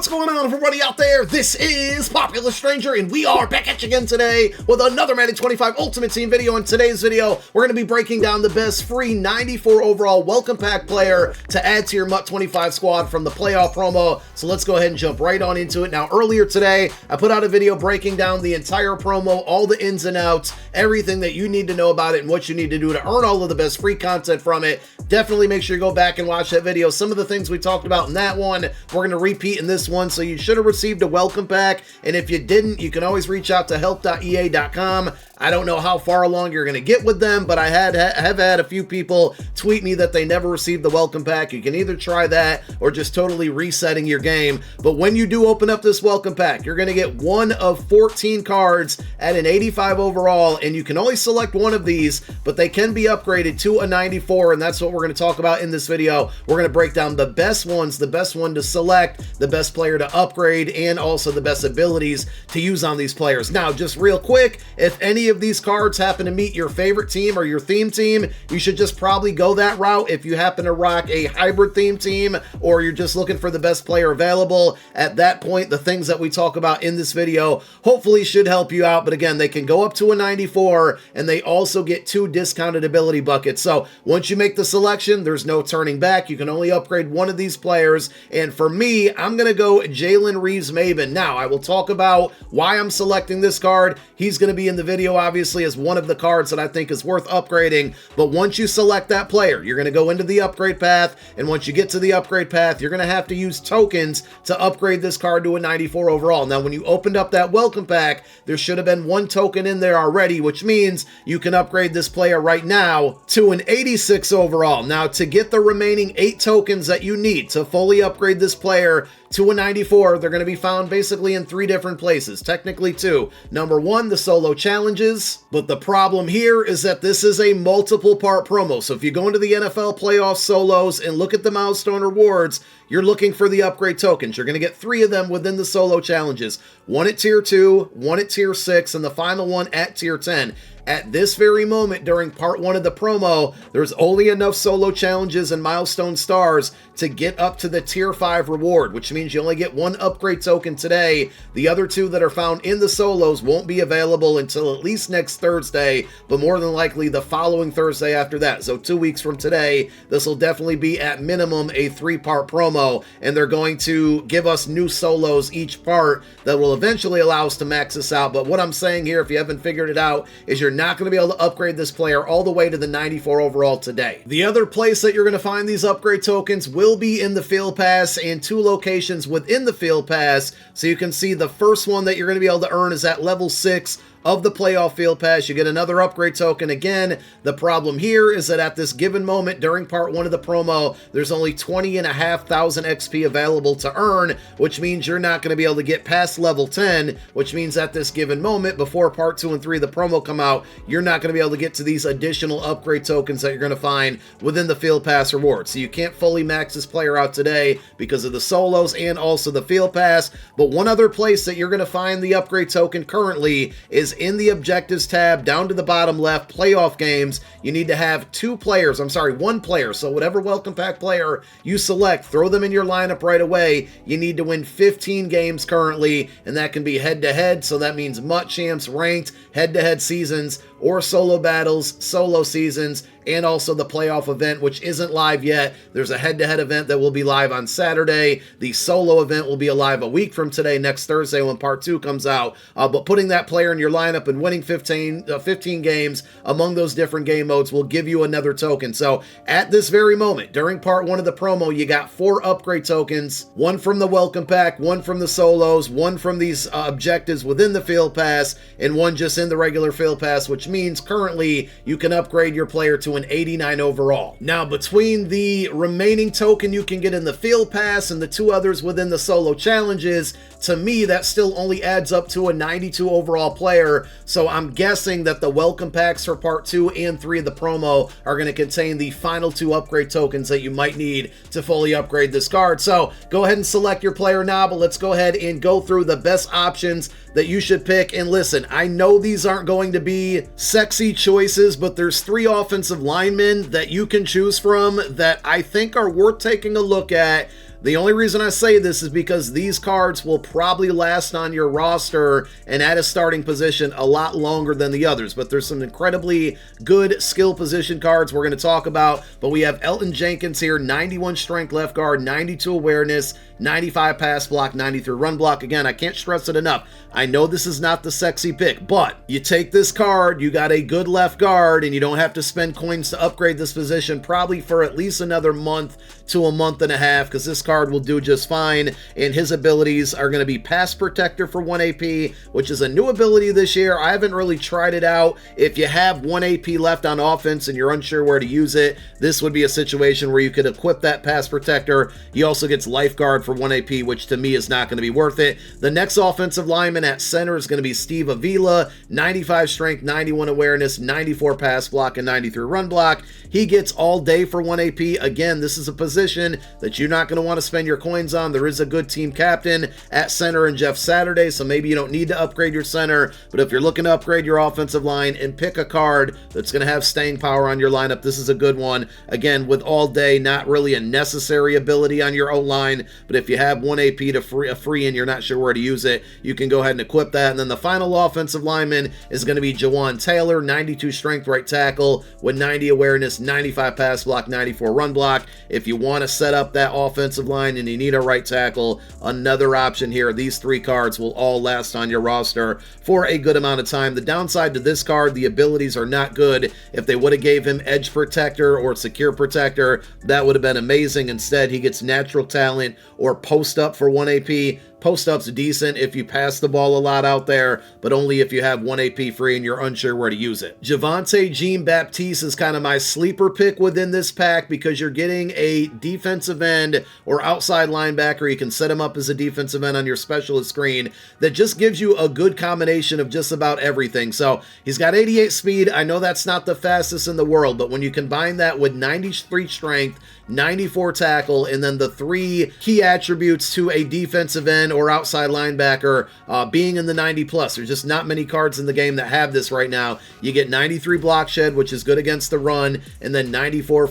What's going on, everybody out there? This is Popular Stranger, and we are back at you again today with another Madden 25 Ultimate Team video. In today's video, we're going to be breaking down the best free 94 overall welcome pack player to add to your MUT 25 squad from the playoff promo. So let's go ahead and jump right on into it. Now, earlier today, I put out a video breaking down the entire promo, all the ins and outs, everything that you need to know about it, and what you need to do to earn all of the best free content from it. Definitely make sure you go back and watch that video. Some of the things we talked about in that one, we're going to repeat in this one. So you should have received a welcome pack, and if you didn't, you can always reach out to help.ea.com. I don't know how far along you're going to get with them, but I have had a few people tweet me that they never received the welcome pack. You can either try that or just totally resetting your game. But when you do open up this welcome pack, you're going to get one of 14 cards at an 85 overall, and you can only select one of these, but they can be upgraded to a 94, and that's what we're going to talk about in this video. We're going to break down the best ones, the best one to select, the best player to upgrade, and also the best abilities to use on these players. Now, just real quick, if any of these cards happen to meet your favorite team or your theme team, you should just probably go that route. If you happen to rock a hybrid theme team, or you're just looking for the best player available, at that point, the things that we talk about in this video hopefully should help you out. But again, they can go up to a 94, and they also get 2 discounted ability buckets. So once you make the selection, there's no turning back. You can only upgrade one of these players, and for me, I'm going to go Jalen Reeves-Maybin. Now, I will talk about why I'm selecting this card. He's going to be in the video, obviously, as one of the cards that I think is worth upgrading. But once you select that player, you're going to go into the upgrade path, and once you get to the upgrade path, you're going to have to use tokens to upgrade this card to a 94 overall. Now, when you opened up that welcome pack, there should have been 1 token in there already, which means you can upgrade this player right now to an 86 overall. Now, to get the remaining 8 tokens that you need to fully upgrade this player to a 94, they're going to be found basically in 3 different places, technically 2. Number 1, the solo challenges, but the problem here is that this is a multiple part promo. So if you go into the NFL playoff solos and look at the milestone rewards, you're looking for the upgrade tokens. You're going to get 3 of them within the solo challenges, 1 at tier 2, 1 at tier 6, and the final one at tier 10. At this very moment, during part 1 of the promo, there's only enough solo challenges and milestone stars to get up to the tier 5 reward, which means you only get 1 upgrade token today. The other 2 that are found in the solos won't be available until at least next Thursday, but more than likely the following Thursday after that. So 2 weeks from today, this will definitely be at minimum a 3-part promo, and they're going to give us new solos each part that will eventually allow us to max this out. But what I'm saying here, if you haven't figured it out, is you're not going to be able to upgrade this player all the way to the 94 overall today. The other place that you're going to find these upgrade tokens will be in the Field Pass, and 2 locations within the Field Pass. So you can see the first one that you're going to be able to earn is at level 6 of the playoff field pass. You get another upgrade token. Again, the problem here is that at this given moment during part 1 of the promo, there's only 20,500 XP available to earn, which means you're not going to be able to get past level 10, which means at this given moment, before part 2 and 3 of the promo come out, you're not going to be able to get to these additional upgrade tokens that you're going to find within the field pass reward. So you can't fully max this player out today because of the solos and also the field pass. But one other place that you're going to find the upgrade token currently is in the objectives tab down to the bottom left, playoff games. You need to have 1 player. So whatever welcome pack player you select, throw them in your lineup right away. You need to win 15 games currently, and that can be head-to-head. So that means MUT champs, ranked, head-to-head seasons, or solo battles, solo seasons, and also the playoff event, which isn't live yet. There's a head-to-head event that will be live on Saturday. The solo event will be alive a week from today, next Thursday, when part 2 comes out. But putting that player in your lineup and winning 15 games among those different game modes will give you another token. So at this very moment, during part 1 of the promo, you got 4 upgrade tokens, 1 from the welcome pack, 1 from the solos, 1 from these objectives within the field pass, and 1 just in the regular field pass, which means currently you can upgrade your player to an 89 overall. Now, between the remaining token you can get in the field pass and the 2 others within the solo challenges, to me, that still only adds up to a 92 overall player. So I'm guessing that the welcome packs for part 2 and 3 of the promo are going to contain the final 2 upgrade tokens that you might need to fully upgrade this card. So go ahead and select your player now, but let's go ahead and go through the best options that you should pick. And listen, I know these aren't going to be sexy choices, but there's 3 offensive linemen that you can choose from that I think are worth taking a look at. The only reason I say this is because these cards will probably last on your roster and at a starting position a lot longer than the others, but there's some incredibly good skill position cards we're going to talk about. But we have Elton Jenkins here, 91 strength left guard, 92 awareness, 95 pass block, 93 run block. Again, I can't stress it enough. I know this is not the sexy pick, but you take this card, you got a good left guard, and you don't have to spend coins to upgrade this position probably for at least another month to a month and a half, because this card will do just fine. And his abilities are going to be Pass Protector for 1 AP, which is a new ability this year. I haven't really tried it out. If you have 1 AP left on offense and you're unsure where to use it, this would be a situation where you could equip that Pass Protector. He also gets Lifeguard for 1 AP, which to me is not going to be worth it. The next offensive lineman at center is going to be Steve Avila, 95 strength, 91 awareness, 94 pass block, and 93 run block. He gets all day for 1 AP. Again, this is a position that you're not going to want to spend your coins on. There is a good team captain at center in Jeff Saturday, so maybe you don't need to upgrade your center, but if you're looking to upgrade your offensive line and pick a card that's going to have staying power on your lineup, this is a good one. Again, with all day, not really a necessary ability on your O-line, but if you have 1 AP to free and you're not sure where to use it, you can go ahead and equip that. And then the final offensive lineman is going to be Jawan Taylor, 92 strength right tackle with 90 awareness, 95 pass block, 94 run block. If you want to set up that offensive line and you need a right tackle, another option here. These 3 cards will all last on your roster for a good amount of time. The downside to this card, the abilities are not good. If they would have gave him Edge Protector or Secure Protector, that would have been amazing. Instead, he gets Natural Talent or Post Up for 1 AP. Post-up's decent if you pass the ball a lot out there, but only if you have 1 AP free and you're unsure where to use it. Javonte Jean-Baptiste is kind of my sleeper pick within this pack because you're getting a defensive end or outside linebacker. You can set him up as a defensive end on your specialist screen that just gives you a good combination of just about everything. So he's got 88 speed. I know that's not the fastest in the world, but when you combine that with 93 strength, 94 tackle, and then the 3 key attributes to a defensive end or outside linebacker being in the 90 plus. There's just not many cards in the game that have this right now. You get 93 block shed, which is good against the run, and then 94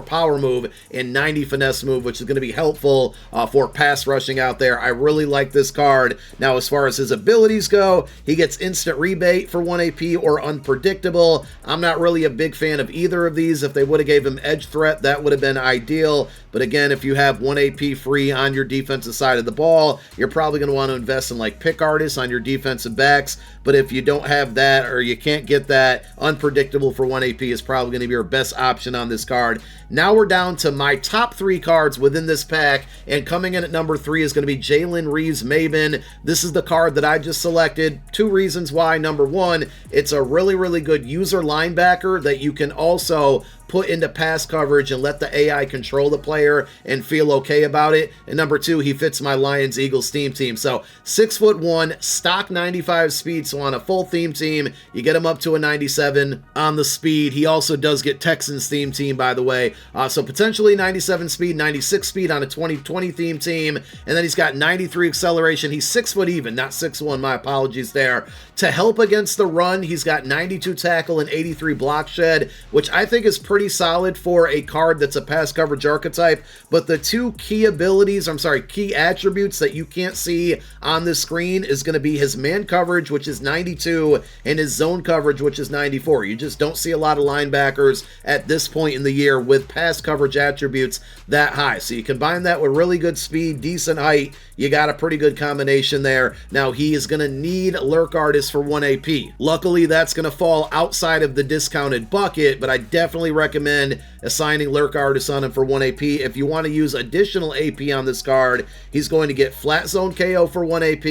power move and 90 finesse move, which is going to be helpful for pass rushing out there. I really like this card. Now, as far as his abilities go, he gets instant rebate for 1 AP or unpredictable. I'm not really a big fan of either of these. If they would have gave him edge threat, that would have been ideal. But again, if you have 1 AP free on your defensive side of the ball, you're probably going to want to invest in like pick artists on your defensive backs. But if you don't have that or you can't get that, unpredictable for 1 AP is probably going to be your best option on this card. Now we're down to my top 3 cards within this pack, and coming in at number 3 is going to be Jalen Reeves-Maybin. This is the card that I just selected. 2 reasons why. Number 1, it's a really, really good user linebacker that you can also put into pass coverage and let the AI control the player and feel okay about it. And number 2, he fits my Lions Eagles theme team. So 6'1", stock 95 speed. So on a full theme team, you get him up to a 97 on the speed. He also does get Texans theme team, by the way. So potentially 97 speed, 96 speed on a 2020 theme team. And then he's got 93 acceleration. He's 6 foot even, not 6'1". My apologies there. To help against the run, he's got 92 tackle and 83 block shed, which I think is pretty solid for a card that's a pass coverage archetype. But the 2 key key attributes that you can't see on the screen is going to be his man coverage, which is 92, and his zone coverage, which is 94. You just don't see a lot of linebackers at this point in the year with pass coverage attributes that high. So you combine that with really good speed, decent height, you got a pretty good combination there. Now he is going to need Lurk Artist for 1 AP. Luckily, that's going to fall outside of the discounted bucket, but I definitely recommend assigning Lurk Artist on him for 1 AP. If you want to use additional AP on this card, he's going to get Flat Zone KO for 1 AP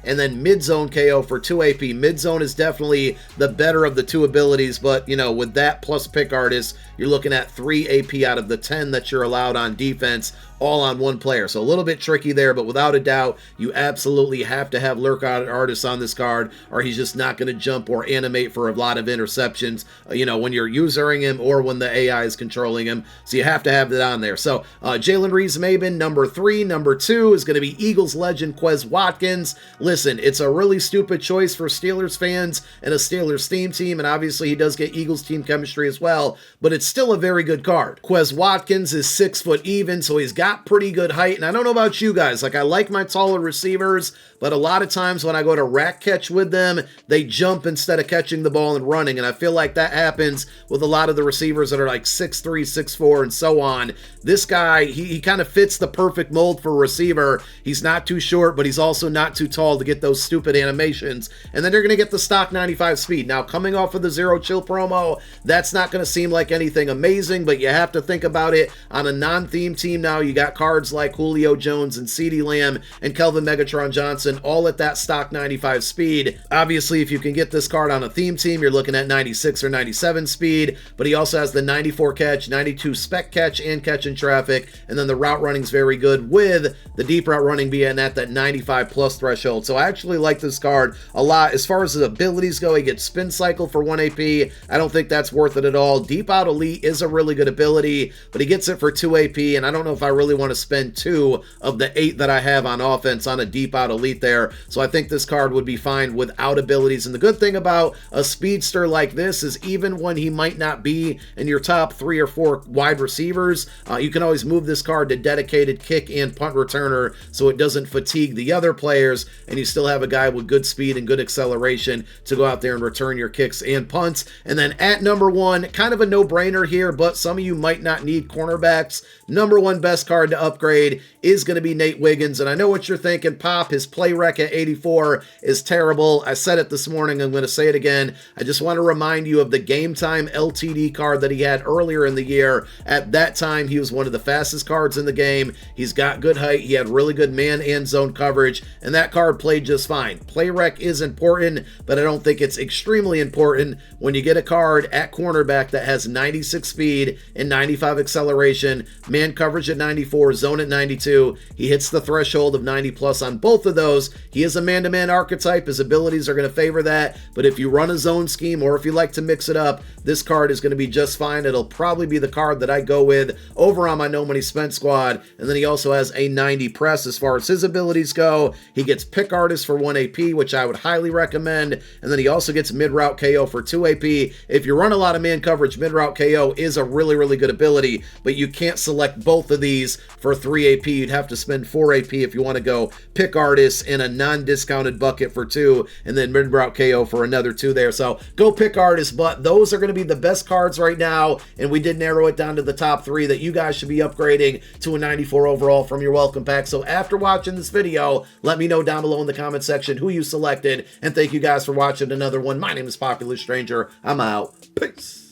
and then Mid Zone KO for 2 AP. Mid Zone is definitely the better of the 2 abilities, but you know, with that plus Pick Artist, you're looking at 3 AP out of the 10 that you're allowed on defense, all on one player. So a little bit tricky there, but without a doubt, you absolutely have to have Lurk Artist on this card, or he's just not going to jump or animate for a lot of interceptions, you know, when you're using him or when the AI is controlling controlling him, so you have to have that on there. So Jalen Reeves-Maybin, number 3. Number 2 is going to be Eagles legend Quez Watkins. Listen, it's a really stupid choice for Steelers fans and a Steelers theme team, and obviously he does get Eagles team chemistry as well, but it's still a very good card. Quez Watkins is 6 foot even, so he's got pretty good height, and I don't know about you guys, like I like my taller receivers, but a lot of times when I go to rack catch with them, they jump instead of catching the ball and running, and I feel like that happens with a lot of the receivers that are like 6'3", 6'4", and so on. This guy, he kind of fits the perfect mold for a receiver. He's not too short, but he's also not too tall to get those stupid animations, and then they're going to get the stock 95 speed. Now, coming off of the Zero Chill promo, that's not going to seem like anything amazing, but you have to think about it on a non-theme team now. You got cards like Julio Jones and CeeDee Lamb and Kelvin Megatron Johnson all at that stock 95 speed. Obviously, if you can get this card on a theme team, you're looking at 96 or 97 speed, but he also has the 94 catch, 92 spec catch, and catch in traffic, and then the route running is very good, with the deep route running being at that 95 plus threshold. So I actually like this card a lot. As far as his abilities go, he gets spin cycle for 1 AP. I don't think that's worth it at all. Deep out elite is a really good ability, but he gets it for 2 AP, and I don't know if I really want to spend 2 of the 8 that I have on offense on a deep out elite there. So I think this card would be fine without abilities. And the good thing about a speedster like this is even when he might not be in your top 3 or 4 wide receivers, you can always move this card to dedicated kick and punt returner so it doesn't fatigue the other players, and you still have a guy with good speed and good acceleration to go out there and return your kicks and punts. And then at number 1, kind of a no-brainer here, but some of you might not need cornerbacks. Number 1 best card to upgrade is going to be Nate Wiggins, and I know what you're thinking. Pop, his play rec at 84 is terrible. I said it this morning, I'm going to say it again. I just want to remind you of the Game Time LTD card that he had earlier in the year. At that time, he was one of the fastest cards in the game. He's got good height, he had really good man and zone coverage, and that card played just fine. Play rec is important, but I don't think it's extremely important when you get a card at cornerback that has 96 speed and 95 acceleration, man coverage at 94, zone at 92. He hits the threshold of 90 plus on both of those. He is a man-to-man archetype. His abilities are going to favor that, but if you run a zone scheme or if you like to mix it up, this card is going to be just fine. It'll probably be the card that I go with over on my No Money Spent squad. And then he also has a 90 press as far as his abilities go. He gets Pick Artist for 1 AP, which I would highly recommend. And then he also gets Mid-Route KO for 2 AP. If you run a lot of man coverage, Mid-Route KO is a really, really good ability, but you can't select both of these for 3 AP. You'd have to spend 4 AP if you want to go Pick Artist in a non-discounted bucket for 2, and then Mid-Route KO for another 2 there. So go Pick Artist, but those are going to be the best cards right now, and we did narrow it down to the top 3 that you guys should be upgrading to a 94 overall from your welcome pack. So after watching this video, let me know down below in the comment section who you selected, and thank you guys for watching another one. My name is Popular Stranger. I'm out. Peace.